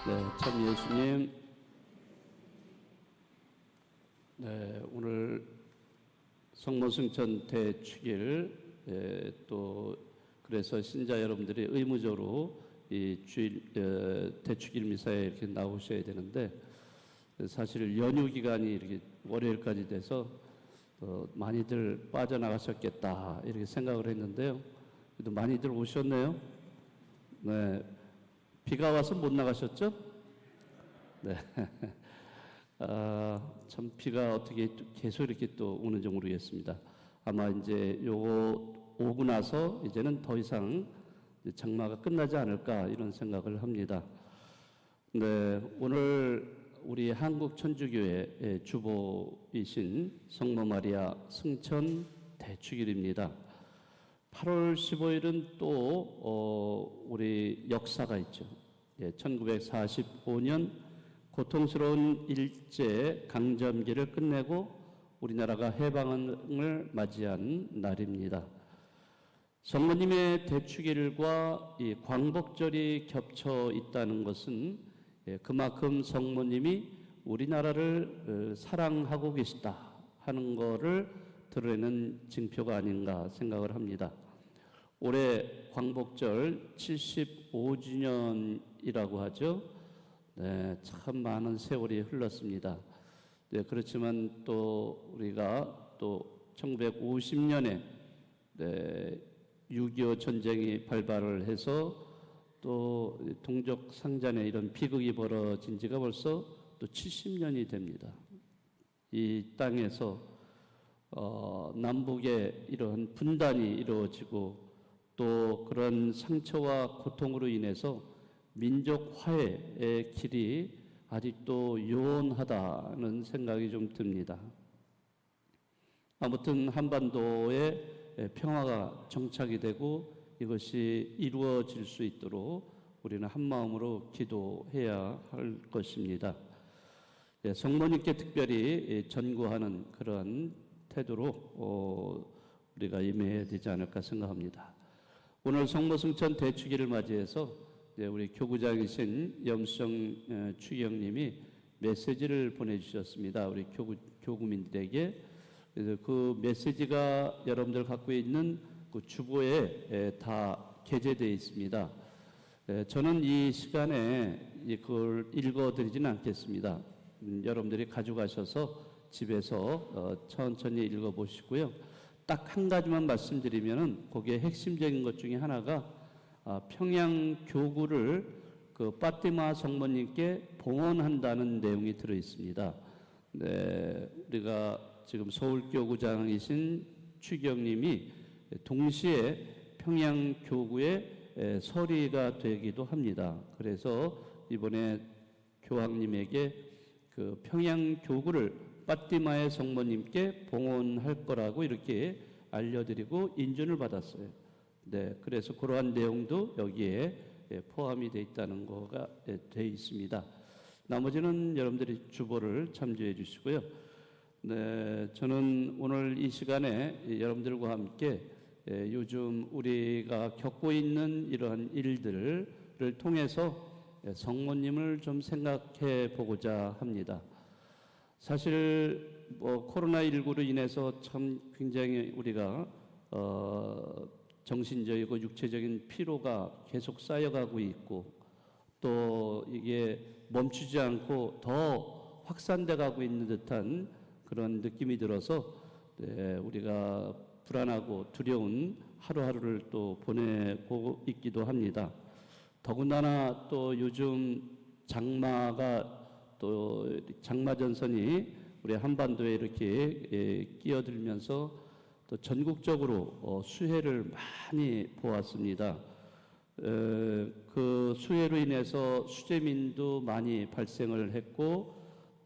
네, 참 예수님. 네, 오늘 성모승천 대축일, 또 그래서 신자 여러분들이 의무적으로 이 주일 대축일 미사에 이렇게 나오셔야 되는데, 사실 연휴 기간이 이렇게 월요일까지 돼서 많이들 빠져나가셨겠다 이렇게 생각을 했는데요. 그래도 많이들 오셨네요. 네, 비가 와서 못 나가셨죠? 네. 참 비가 어떻게 계속 이렇게 또 오는지 모르겠습니다. 아마 이제 요거 오고 나서 이제는 더 이상 장마가 끝나지 않을까 이런 생각을 합니다. 네, 오늘 우리 한국 천주교회 주보이신 성모 마리아 승천 대축일입니다. 8월 15일은 또 우리 역사가 있죠. 1945년 고통스러운 일제 강점기를 끝내고 우리나라가 해방을 맞이한 날입니다. 성모님의 대축일과 이 광복절이 겹쳐 있다는 것은 그만큼 성모님이 우리나라를 사랑하고 계시다 하는 것을 드러내는 징표가 아닌가 생각을 합니다. 올해 광복절 75주년이라고 하죠. 네, 참 많은 세월이 흘렀습니다. 네, 그렇지만 또 우리가 또 1950년에 6.25 전쟁이 발발을 해서 또 동족 상잔의 이런 비극이 벌어진 지가 벌써 또 70년이 됩니다. 이 땅에서 남북의 이런 분단이 이루어지고 또 그런 상처와 고통으로 인해서 민족 화해의 길이 아직도 요원하다는 생각이 좀 듭니다. 아무튼 한반도에 평화가 정착이 되고 이것이 이루어질 수 있도록 우리는 한마음으로 기도해야 할 것입니다. 성모님께 특별히 전구하는 그런 태도로 우리가 임해야 되지 않을까 생각합니다. 오늘 성모승천 대축일을 맞이해서 우리 교구장이신 염수정 추기영님이 메시지를 보내주셨습니다. 우리 교구민들에게. 그래서 그 메시지가 여러분들 갖고 있는 그 주보에 다 게재되어 있습니다. 저는 이 시간에 그걸 읽어드리지는 않겠습니다. 여러분들이 가져가셔서 집에서 천천히 읽어보시고요. 딱 한 가지만 말씀드리면은 거기에 핵심적인 것 중에 하나가 평양 교구를 그 파티마 성모님께 봉헌한다는 내용이 들어 있습니다. 네, 우리가 지금 서울교구장이신 추경님이 동시에 평양 교구의 서리가 되기도 합니다. 그래서 이번에 교황님에게 그 평양 교구를 파티마의 성모님께 봉헌할 거라고 이렇게 알려드리고 인준을 받았어요. 네, 그래서 그러한 내용도 여기에 포함이 되어 있다는 거가 되어 있습니다. 나머지는 여러분들이 주보를 참조해 주시고요. 네, 저는 오늘 이 시간에 여러분들과 함께 요즘 우리가 겪고 있는 이러한 일들을 통해서 성모님을 좀 생각해 보고자 합니다. 사실 코로나19로 인해서 참 굉장히 우리가 정신적이고 육체적인 피로가 계속 쌓여가고 있고 또 이게 멈추지 않고 더 확산돼 가고 있는 듯한 그런 느낌이 들어서 우리가 불안하고 두려운 하루하루를 또 보내고 있기도 합니다. 더군다나 또 요즘 장마가 또 장마전선이 우리 한반도에 이렇게 끼어들면서 또 전국적으로 수해를 많이 보았습니다. 그 수해로 인해서 수재민도 많이 발생을 했고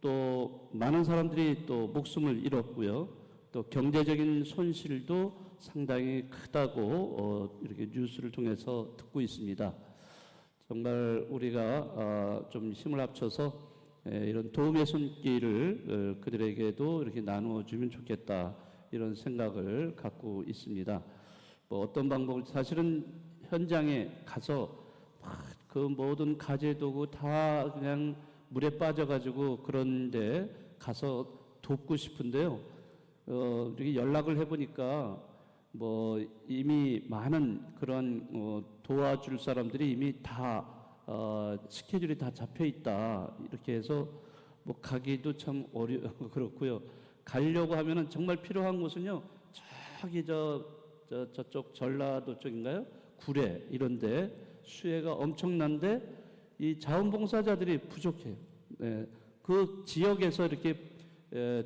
또 많은 사람들이 또 목숨을 잃었고요. 또 경제적인 손실도 상당히 크다고 이렇게 뉴스를 통해서 듣고 있습니다. 정말 우리가 좀 힘을 합쳐서 이런 도움의 손길을 그들에게도 이렇게 나누어주면 좋겠다 이런 생각을 갖고 있습니다. 어떤 방법을 사실은 현장에 가서 그 모든 가재도구 다 그냥 물에 빠져가지고 그런데 가서 돕고 싶은데요. 이렇게 연락을 해보니까 뭐 이미 많은 그런 도와줄 사람들이 이미 다 스케줄이 다 잡혀 있다. 이렇게 해서 뭐 가기도 참 그렇고요. 가려고 하면은 정말 필요한 곳은요. 저기 저쪽 전라도 쪽인가요? 구례 이런데 수해가 엄청난데 이 자원봉사자들이 부족해요. 네, 그 지역에서 이렇게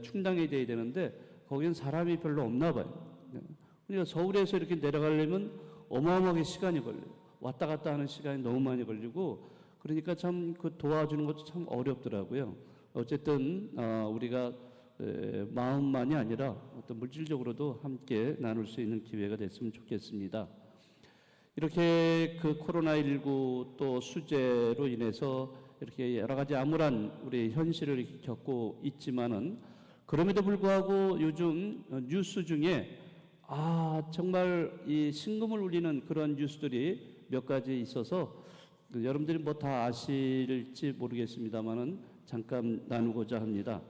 충당이 돼야 되는데 거기는 사람이 별로 없나 봐요. 네. 그러니까 서울에서 이렇게 내려가려면 어마어마하게 시간이 걸려요. 왔다 갔다 하는 시간이 너무 많이 걸리고 그러니까 참 그 도와주는 것도 참 어렵더라고요. 어쨌든 우리가 마음만이 아니라 어떤 물질적으로도 함께 나눌 수 있는 기회가 됐으면 좋겠습니다. 이렇게 그 코로나19 또 수재로 인해서 이렇게 여러 가지 암울한 우리 현실을 이렇게 겪고 있지만은 그럼에도 불구하고 요즘 뉴스 중에 정말 이 심금을 울리는 그런 뉴스들이 몇 가지 있어서 여러분들이 뭐 다 아실지 모르겠습니다만은 잠깐 나누고자 합니다.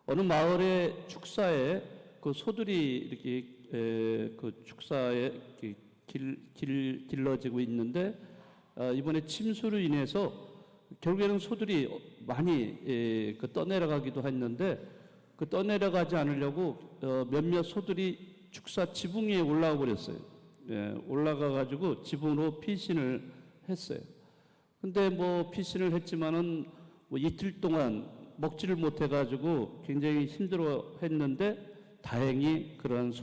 어느 마을의 축사에 그 소들이 이렇게 그 축사에 길러지고 있는데 이번에 침수로 인해서 결국에는 소들이 많이 떠내려가기도 했는데 그 떠내려가지 않으려고 몇몇 소들이 축사 지붕 위에 올라와 버렸어요. 올라가 가지고 지붕으로 피신을 했어요. 근데 뭐 피신을 했지만은 뭐 이틀 동안 먹지를 못해 가지고 굉장히 힘들어 했는데 다행히 그런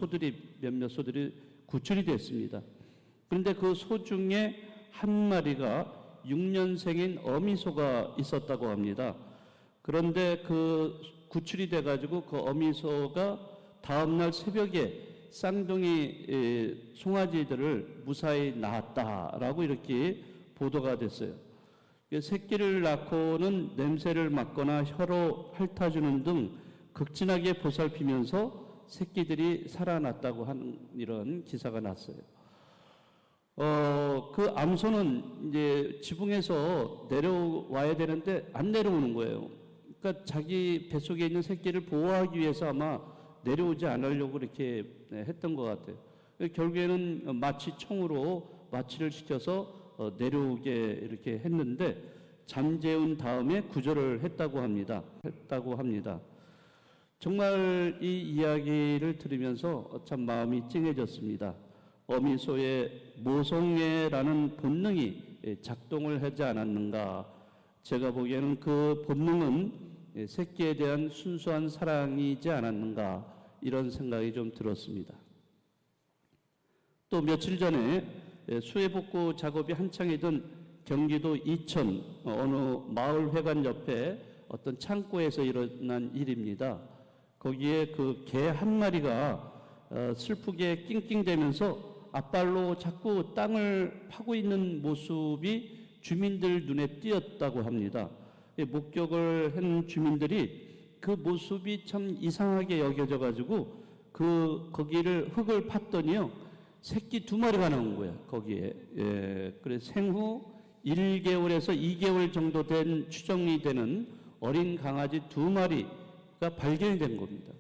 몇몇 소들이 구출이 됐습니다. 그런데 그 소 중에 한 마리가 6년생인 어미소가 있었다고 합니다. 그런데 그 구출이 돼 가지고 그 어미소가 다음날 새벽에 쌍둥이 송아지들을 무사히 낳았다라고 이렇게 보도가 됐어요. 새끼를 낳고는 냄새를 맡거나 혀로 핥아주는 등 극진하게 보살피면서 새끼들이 살아났다고 하는 이런 기사가 났어요. 그 암소는 이제 지붕에서 내려와야 되는데 안 내려오는 거예요. 그러니까 자기 뱃속에 있는 새끼를 보호하기 위해서 아마 내려오지 않으려고 이렇게 했던 것 같아요. 결국에는 총으로 마취를 시켜서 내려오게 이렇게 했는데 잠재운 다음에 구조를 했다고 합니다. 정말 이 이야기를 들으면서 참 마음이 찡해졌습니다. 어미소의 모성애라는 본능이 작동을 하지 않았는가. 제가 보기에는 그 본능은 새끼에 대한 순수한 사랑이지 않았는가 이런 생각이 좀 들었습니다. 또 며칠 전에 수해복구 작업이 한창이던 경기도 이천 어느 마을회관 옆에 어떤 창고에서 일어난 일입니다. 거기에 그 개 한 마리가 슬프게 낑낑대면서 앞발로 자꾸 땅을 파고 있는 모습이 주민들 눈에 띄었다고 합니다. 목격을 한 주민들이 그 모습이 참 이상하게 여겨져 가지고 거기를 흙을 팠더니요 새끼 2마리가 나온 거예요. 거기에 그래서 생후 1개월에서 2개월 정도 된 추정이 되는 어린 강아지 2마리가 발견이 된 겁니다.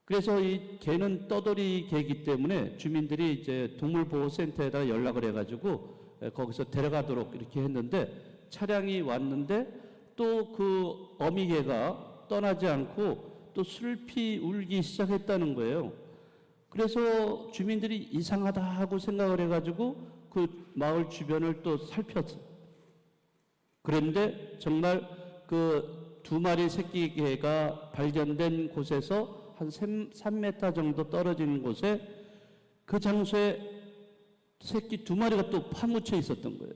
그래서 이 개는 떠돌이 개이기 때문에 주민들이 이제 동물보호센터에다 연락을 해가지고 거기서 데려가도록 이렇게 했는데 차량이 왔는데 또 그 어미개가 떠나지 않고 또 슬피 울기 시작했다는 거예요. 그래서 주민들이 이상하다 하고 생각을 해가지고 그 마을 주변을 또 살폈어요. 그런데 정말 그 2마리 새끼 개가 발견된 곳에서 한 3m 정도 떨어진 곳에 그 장소에 새끼 2마리가 또 파묻혀 있었던 거예요.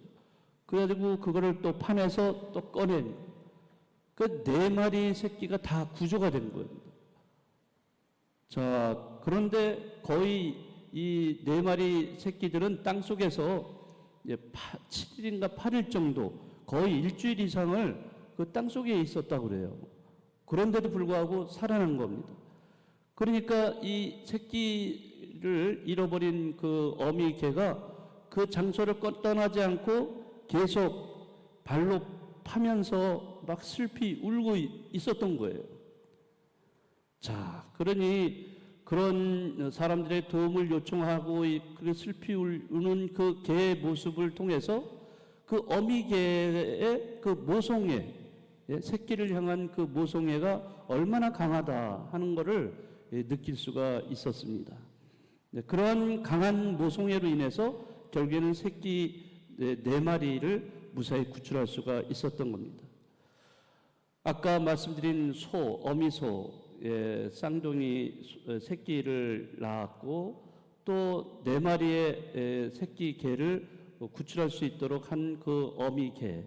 그래가지고 그거를 또 파내서 또 꺼낸 그 4마리 새끼가 다 구조가 된 거예요. 자, 그런데 거의 이 4마리 새끼들은 땅 속에서 이제 7일인가 8일 정도 거의 일주일 이상을 그 땅 속에 있었다고 그래요. 그런데도 불구하고 살아난 겁니다. 그러니까 이 새끼를 잃어버린 그 어미 개가 그 장소를 떠나지 않고 계속 발로 파면서 막 슬피 울고 있었던 거예요. 자, 그러니 그런 사람들의 도움을 요청하고 그 슬피 우는 그 개의 모습을 통해서 그 어미개의 그 모성애, 새끼를 향한 그 모성애가 얼마나 강하다 하는 것을 느낄 수가 있었습니다. 그러한 강한 모성애로 인해서 결국에는 새끼 4마리를 무사히 구출할 수가 있었던 겁니다. 아까 말씀드린 어미소, 쌍둥이 새끼를 낳았고 또 4마리의 새끼 개를 구출할 수 있도록 한 그 어미개,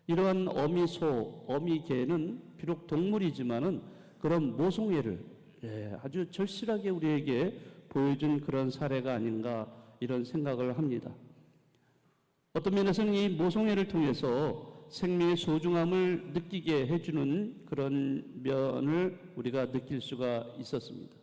이러한 어미소, 어미개는 비록 동물이지만은 그런 모성애를 아주 절실하게 우리에게 보여준 그런 사례가 아닌가 이런 생각을 합니다. 어떤 면에서는 이 모성애를 통해서 생명의 소중함을 느끼게 해주는 그런 면을 우리가 느낄 수가 있었습니다.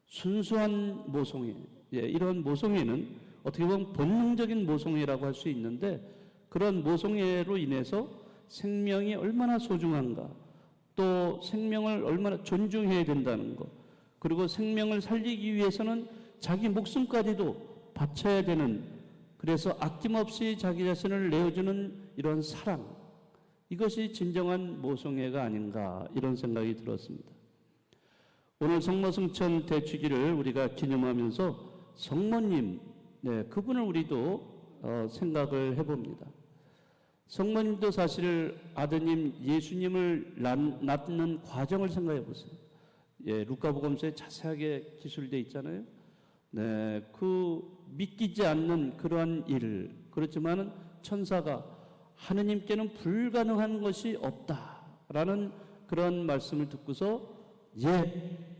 순수한 모성애, 이런 모성애는 어떻게 보면 본능적인 모성애라고 할 수 있는데 그런 모성애로 인해서 생명이 얼마나 소중한가, 또 생명을 얼마나 존중해야 된다는 것, 그리고 생명을 살리기 위해서는 자기 목숨까지도 바쳐야 되는, 그래서 아낌없이 자기 자신을 내어주는 이런 사랑, 이것이 진정한 모성애가 아닌가 이런 생각이 들었습니다. 오늘 성모승천 대축일을 우리가 기념하면서 성모님, 그분을 우리도 생각을 해봅니다. 성모님도 사실 아드님 예수님을 낳는 과정을 생각해 보세요. 루카복음서에 자세하게 기술되어 있잖아요. 그 믿기지 않는 그러한 일, 그렇지만은 천사가 하느님께는 불가능한 것이 없다라는 그런 말씀을 듣고서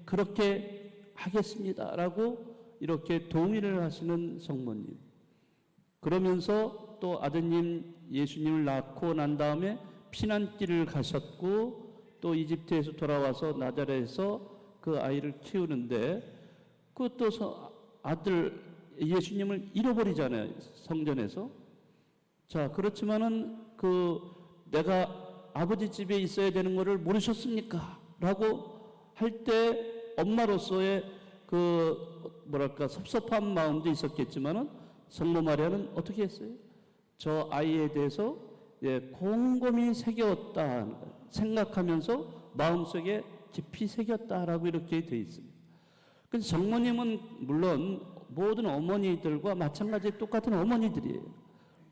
그렇게 하겠습니다라고 이렇게 동의를 하시는 성모님. 그러면서 또 아드님 예수님을 낳고 난 다음에 피난길을 가셨고 또 이집트에서 돌아와서 나자렛에서 그 아이를 키우는데 그것도 아들 예수님을 잃어버리잖아요, 성전에서. 자, 그렇지만은 내가 아버지 집에 있어야 되는 것을 모르셨습니까? 라고 할 때 엄마로서의 섭섭한 마음도 있었겠지만은 성모 마리아는 어떻게 했어요? 저 아이에 대해서 곰곰이 새겼다 생각하면서 마음속에 깊이 새겼다라고 이렇게 되어 있습니다. 그래서 성모님은 물론 모든 어머니들과 마찬가지 똑같은 어머니들이에요.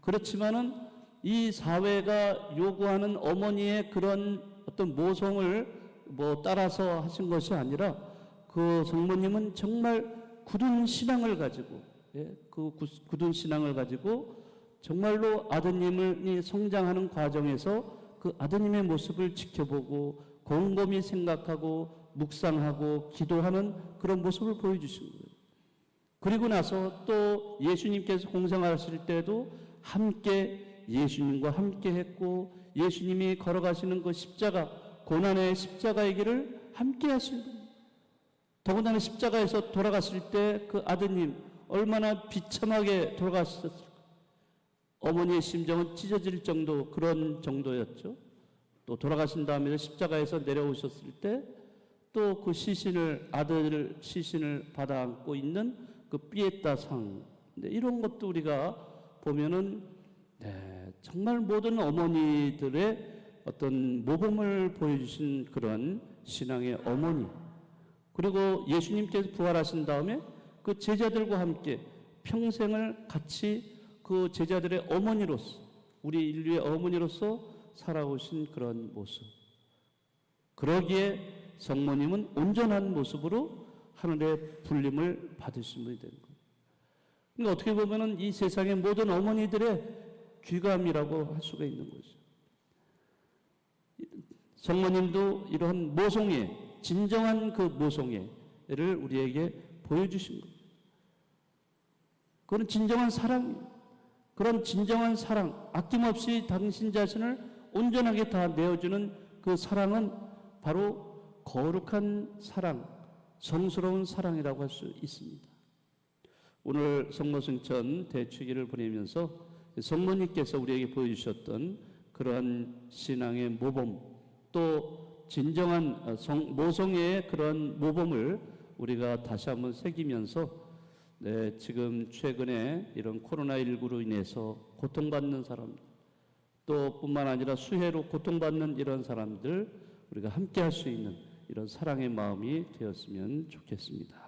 그렇지만은 이 사회가 요구하는 어머니의 그런 어떤 모성을 따라서 하신 것이 아니라 그 성모님은 정말 굳은 신앙을 가지고, 굳은 신앙을 가지고 정말로 아드님이 성장하는 과정에서 그 아드님의 모습을 지켜보고 곰곰이 생각하고 묵상하고 기도하는 그런 모습을 보여주신 거예요. 그리고 나서 또 예수님께서 공생하실 때도 함께 예수님과 함께 했고 예수님이 걸어가시는 그 십자가, 고난의 십자가의 길을 함께 하신 겁니다. 더군다나 십자가에서 돌아갔을 때 그 아드님 얼마나 비참하게 돌아가셨을까. 어머니의 심정은 찢어질 정도, 그런 정도였죠. 또 돌아가신 다음에 십자가에서 내려오셨을 때 또 그 아들 시신을 받아 안고 있는 그 피에타 상, 이런 것도 우리가 보면은 정말 모든 어머니들의 어떤 모범을 보여주신 그런 신앙의 어머니. 그리고 예수님께서 부활하신 다음에 그 제자들과 함께 평생을 같이 그 제자들의 어머니로서, 우리 인류의 어머니로서 살아오신 그런 모습. 그러기에 성모님은 온전한 모습으로 하늘의 불림을 받으신 분이 된 거예요. 그러니까 어떻게 보면은 이 세상의 모든 어머니들의 귀감이라고 할 수가 있는 거죠. 성모님도 이러한 모성애, 진정한 그 모성애를 우리에게 보여주신 거예요. 그건 진정한 사랑이에요. 그런 진정한 사랑, 아낌없이 당신 자신을 온전하게 다 내어주는 그 사랑은 바로 거룩한 사랑, 성스러운 사랑이라고 할 수 있습니다. 오늘 성모승천 대축일을 보내면서 성모님께서 우리에게 보여주셨던 그러한 신앙의 모범, 또 진정한 모성애의 그런 모범을 우리가 다시 한번 새기면서 지금 최근에 이런 코로나19로 인해서 고통받는 사람, 또 뿐만 아니라 수해로 고통받는 이런 사람들 우리가 함께 할 수 있는 이런 사랑의 마음이 되었으면 좋겠습니다.